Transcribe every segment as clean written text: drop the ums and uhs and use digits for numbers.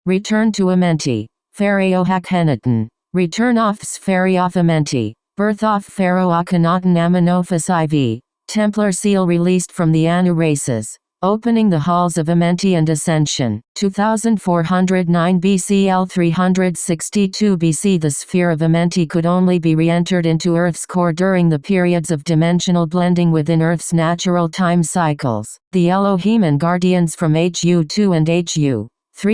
Return to Amenti. Pharaoh Akhenaten. Return of Pharaoh Amenti. Birth of Pharaoh Akhenaten Amenophis IV. Templar seal released from the Annu races. Opening the halls of Amenti and Ascension. 2409 BCL 362 BC. The sphere of Amenti could only be re-entered into Earth's core during the periods of dimensional blending within Earth's natural time cycles. The Elohim and Guardians from HU2 and HU3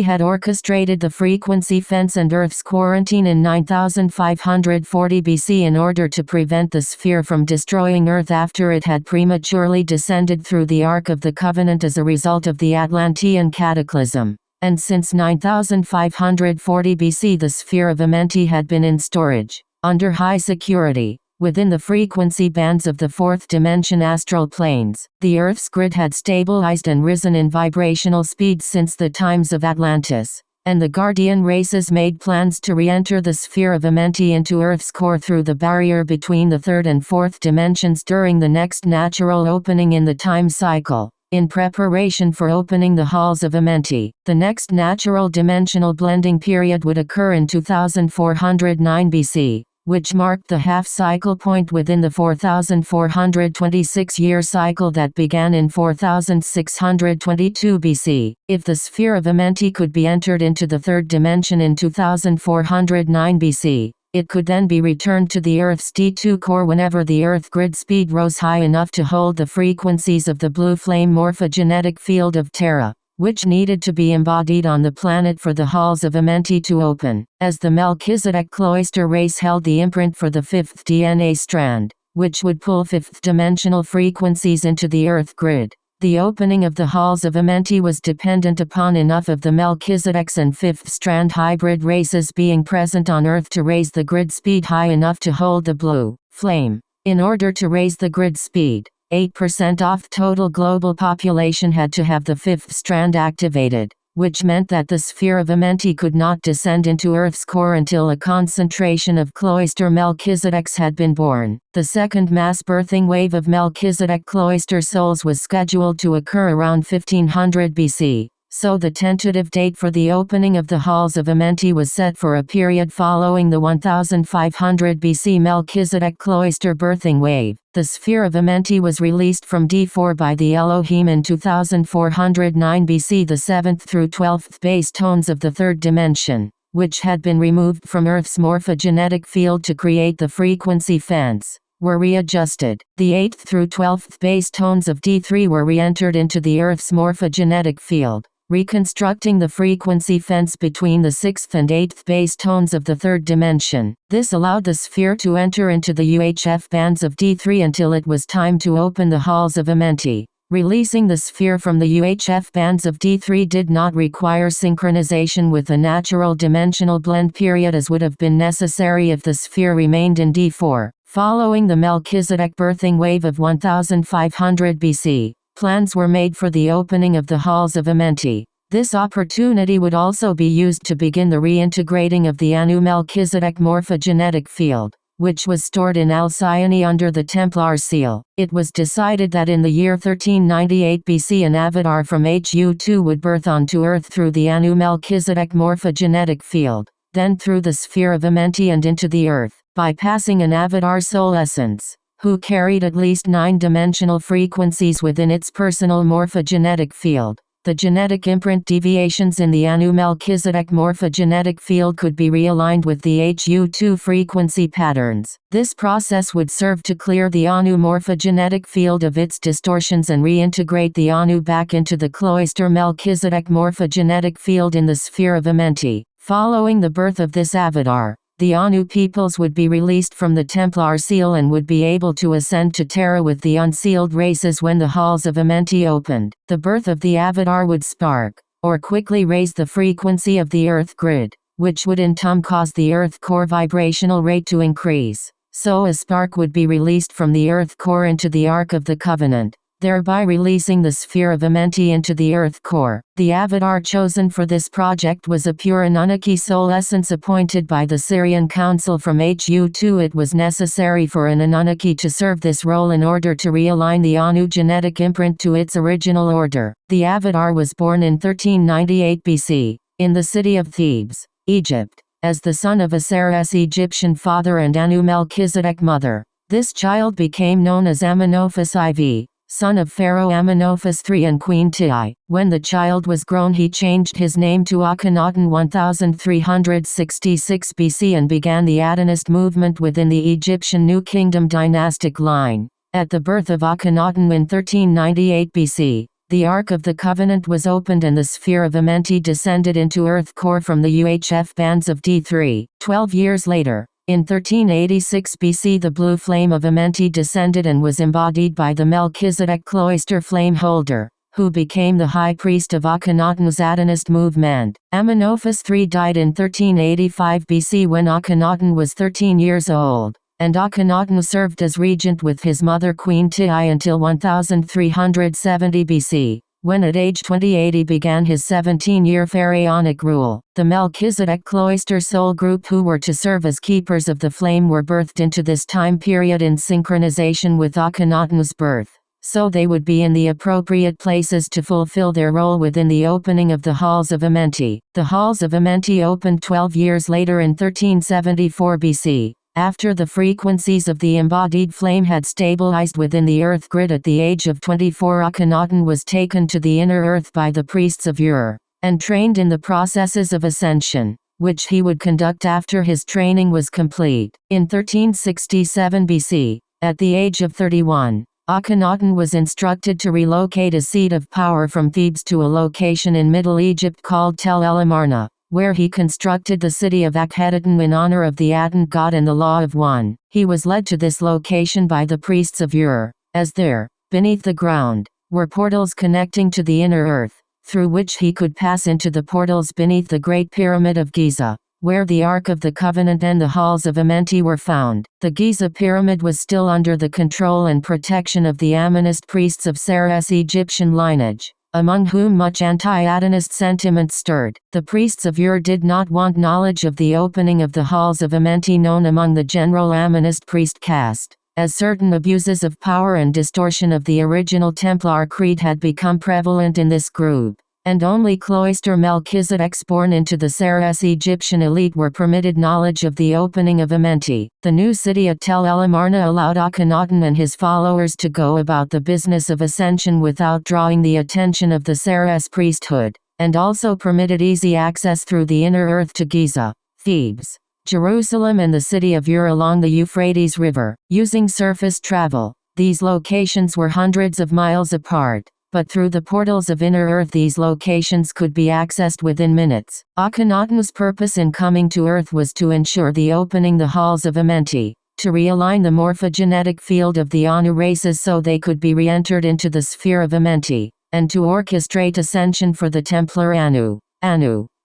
had orchestrated the frequency fence and Earth's quarantine in 9540 BC in order to prevent the sphere from destroying Earth after it had prematurely descended through the Ark of the Covenant as a result of the Atlantean cataclysm. And since 9540 BC the sphere of Amenti had been in storage, under high security, within the frequency bands of the fourth dimension astral planes. The Earth's grid had stabilized and risen in vibrational speed since the times of Atlantis, and the Guardian races made plans to re-enter the sphere of Amenti into Earth's core through the barrier between the third and fourth dimensions during the next natural opening in the time cycle. In preparation for opening the halls of Amenti, the next natural dimensional blending period would occur in 2409 BC. Which marked the half-cycle point within the 4426-year cycle that began in 4622 BC. If the sphere of Amenti could be entered into the third dimension in 2409 BC, it could then be returned to the Earth's D2 core whenever the Earth grid speed rose high enough to hold the frequencies of the blue flame morphogenetic field of Terra, which needed to be embodied on the planet for the halls of Amenti to open, as the Melchizedek cloister race held the imprint for the fifth DNA strand, which would pull fifth-dimensional frequencies into the Earth grid. The opening of the halls of Amenti was dependent upon enough of the Melchizedeks and fifth strand hybrid races being present on Earth to raise the grid speed high enough to hold the blue flame. In order to raise the grid speed, 8% of total global population had to have the fifth strand activated, which meant that the sphere of Amenti could not descend into Earth's core until a concentration of cloister Melchizedeks had been born. The second mass birthing wave of Melchizedek cloister souls was scheduled to occur around 1500 BC. So the tentative date for the opening of the halls of Amenti was set for a period following the 1500 BC Melchizedek cloister birthing wave. The sphere of Amenti was released from D4 by the Elohim in 2409 BC. The 7th through 12th base tones of the third dimension, which had been removed from Earth's morphogenetic field to create the frequency fence, were readjusted. The 8th through 12th base tones of D3 were re-entered into the Earth's morphogenetic field, reconstructing the frequency fence between the 6th and 8th base tones of the third dimension. This allowed the sphere to enter into the UHF bands of D3 until it was time to open the halls of Amenti. Releasing the sphere from the UHF bands of D3 did not require synchronization with the natural dimensional blend period as would have been necessary if the sphere remained in D4. Following the Melchizedek birthing wave of 1500 BC, plans were made for the opening of the halls of Amenti. This opportunity would also be used to begin the reintegrating of the Annu Melchizedek morphogenetic field, which was stored in Alcyone under the Templar seal. It was decided that in the year 1398 BC an avatar from HU2 would birth onto Earth through the Annu Melchizedek morphogenetic field, then through the sphere of Amenti and into the Earth, bypassing an avatar soul essence, who carried at least 9-dimensional frequencies within its personal morphogenetic field. The genetic imprint deviations in the Annu Melchizedek morphogenetic field could be realigned with the HU2 frequency patterns. This process would serve to clear the Annu morphogenetic field of its distortions and reintegrate the Annu back into the cloister Melchizedek morphogenetic field in the sphere of Amenti. Following the birth of this avatar, the Annu peoples would be released from the Templar seal and would be able to ascend to Terra with the unsealed races when the halls of Amenti opened. The birth of the avatar would spark, or quickly raise the frequency of the Earth grid, which would in turn cause the Earth core vibrational rate to increase. So a spark would be released from the Earth core into the Ark of the Covenant, thereby releasing the sphere of Amenti into the Earth core. The avatar chosen for this project was a pure Anunnaki soul essence appointed by the Syrian Council from HU2. It was necessary for an Anunnaki to serve this role in order to realign the Annu genetic imprint to its original order. The avatar was born in 1398 BC, in the city of Thebes, Egypt, as the son of Osiris' Egyptian father and Annu Melchizedek mother. This child became known as Amenophis IV, son of Pharaoh Amenophis III and Queen Ti. When the child was grown, he changed his name to Akhenaten 1366 BC and began the Atenist movement within the Egyptian New Kingdom dynastic line. At the birth of Akhenaten in 1398 BC, the Ark of the Covenant was opened and the sphere of Amenti descended into earth core from the UHF bands of D3. 12 years later, in 1386 BC, the blue flame of Amenti descended and was embodied by the Melchizedek cloister flame holder, who became the high priest of Akhenaten's Atenist movement. Amenophis III died in 1385 BC when Akhenaten was 13 years old, and Akhenaten served as regent with his mother Queen Ti until 1370 BC, when at age 28 he began his 17-year pharaonic rule. The Melchizedek cloister soul group who were to serve as keepers of the flame were birthed into this time period in synchronization with Akhenaten's birth, so they would be in the appropriate places to fulfill their role within the opening of the Halls of Amenti. The Halls of Amenti opened 12 years later in 1374 BC. After the frequencies of the embodied flame had stabilized within the earth grid at the age of 24, Akhenaten was taken to the inner earth by the priests of Ur, and trained in the processes of ascension, which he would conduct after his training was complete. In 1367 BC, at the age of 31, Akhenaten was instructed to relocate his seat of power from Thebes to a location in Middle Egypt called Tel El Amarna, where he constructed the city of Akhenaten in honor of the Aten god and the Law of One. He was led to this location by the priests of Ur, as there, beneath the ground, were portals connecting to the inner earth, through which he could pass into the portals beneath the Great Pyramid of Giza, where the Ark of the Covenant and the Halls of Amenti were found. The Giza Pyramid was still under the control and protection of the Amonist priests of Sarah's Egyptian lineage, among whom much anti-Atenist sentiment stirred. The priests of Ur did not want knowledge of the opening of the Halls of Amenti known among the general Amonist priest caste, as certain abuses of power and distortion of the original Templar creed had become prevalent in this group, and only cloister Melchizedeks born into the Sarah's Egyptian elite were permitted knowledge of the opening of Amenti. The new city at Tel El Amarna allowed Akhenaten and his followers to go about the business of ascension without drawing the attention of the Sarah's priesthood, and also permitted easy access through the inner earth to Giza, Thebes, Jerusalem and the city of Ur along the Euphrates River, using surface travel. These locations were hundreds of miles apart, but through the portals of inner earth these locations could be accessed within minutes. Akhenaten's purpose in coming to earth was to ensure the opening the Halls of Amenti, to realign the morphogenetic field of the Annu races so they could be re-entered into the sphere of Amenti, and to orchestrate ascension for the Templar Annu,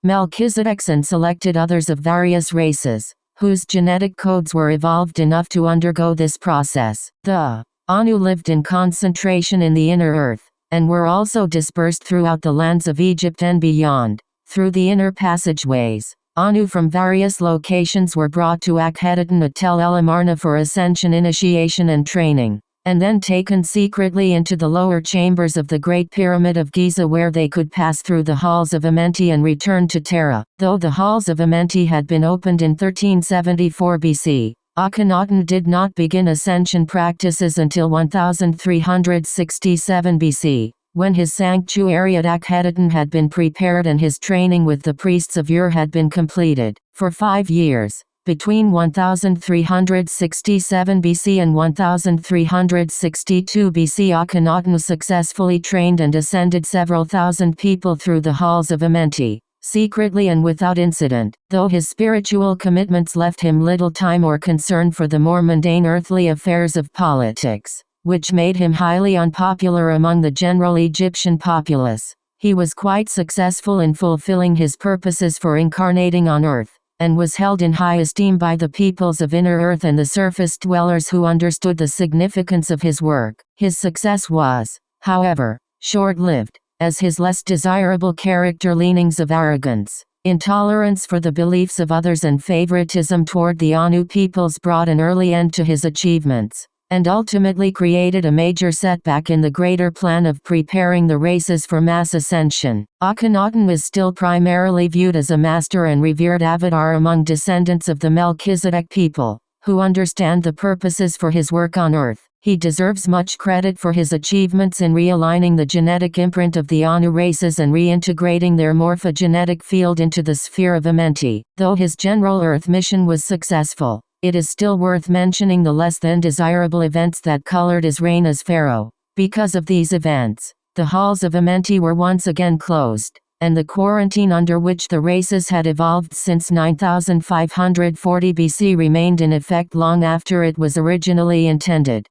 Melchizedeks and selected others of various races, whose genetic codes were evolved enough to undergo this process. The Annu lived in concentration in the inner earth, and were also dispersed throughout the lands of Egypt and beyond. Through the inner passageways, Annu from various locations were brought to Akhenaten at Tel El Amarna for ascension initiation and training, and then taken secretly into the lower chambers of the Great Pyramid of Giza where they could pass through the Halls of Amenti and return to Terra. Though the Halls of Amenti had been opened in 1374 BC, Akhenaten did not begin ascension practices until 1367 BC, when his sanctuary at Akhenaten had been prepared and his training with the priests of Ur had been completed. For 5 years, between 1367 BC and 1362 BC, Akhenaten successfully trained and ascended several thousand people through the Halls of Amenti, secretly and without incident, though his spiritual commitments left him little time or concern for the more mundane earthly affairs of politics, which made him highly unpopular among the general Egyptian populace. He was quite successful in fulfilling his purposes for incarnating on earth, and was held in high esteem by the peoples of inner earth and the surface dwellers who understood the significance of his work. His success was, however, short-lived, as his less desirable character leanings of arrogance, intolerance for the beliefs of others and favoritism toward the Annu peoples brought an early end to his achievements. and ultimately created a major setback in the greater plan of preparing the races for mass ascension. Akhenaten was still primarily viewed as a master and revered avatar among descendants of the Melchizedek people, who understand the purposes for his work on Earth. He deserves much credit for his achievements in realigning the genetic imprint of the Annu races and reintegrating their morphogenetic field into the sphere of Amenti. Though his general Earth mission was successful, it is still worth mentioning the less than desirable events that colored his reign as pharaoh. Because of these events, the halls of Amenti were once again closed, and the quarantine under which the races had evolved since 9540 BC remained in effect long after it was originally intended.